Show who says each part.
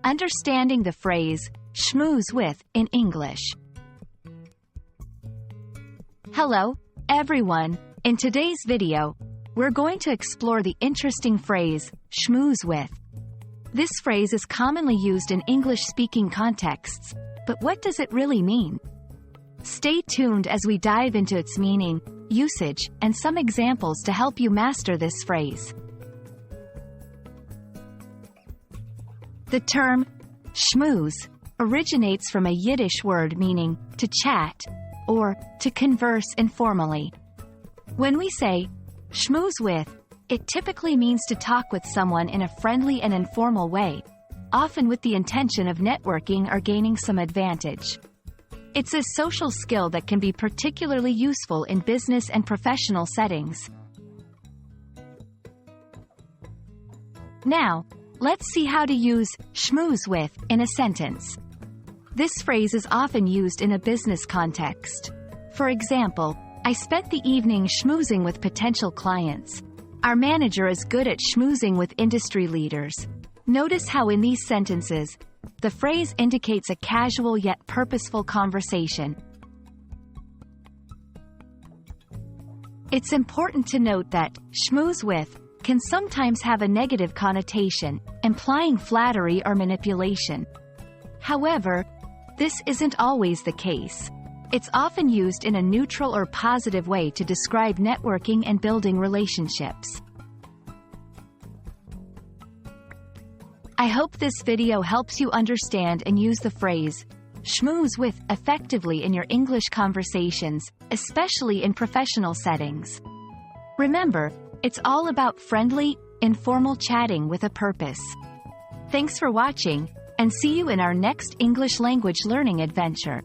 Speaker 1: Understanding the phrase, schmooze with, in English. Hello, everyone. In today's video, we're going to explore the interesting phrase, schmooze with. This phrase is commonly used in English-speaking contexts, but what does it really mean? Stay tuned as we dive into its meaning, usage, and some examples to help you master this phrase. The term, schmooze, originates from a Yiddish word meaning, to chat, or, to converse informally. When we say, schmooze with, it typically means to talk with someone in a friendly and informal way, often with the intention of networking or gaining some advantage. It's a social skill that can be particularly useful in business and professional settings. Now, let's see how to use schmooze with in a sentence. This phrase is often used in a business context. For example, I spent the evening schmoozing with potential clients. Our manager is good at schmoozing with industry leaders. Notice how in these sentences, the phrase indicates a casual yet purposeful conversation. It's important to note that schmooze with can sometimes have a negative connotation, implying flattery or manipulation. However, this isn't always the case. It's often used in a neutral or positive way to describe networking and building relationships. I hope this video helps you understand and use the phrase, schmooze with, effectively in your English conversations, especially in professional settings. Remember, it's all about friendly, informal chatting with a purpose. Thanks for watching, and see you in our next English language learning adventure.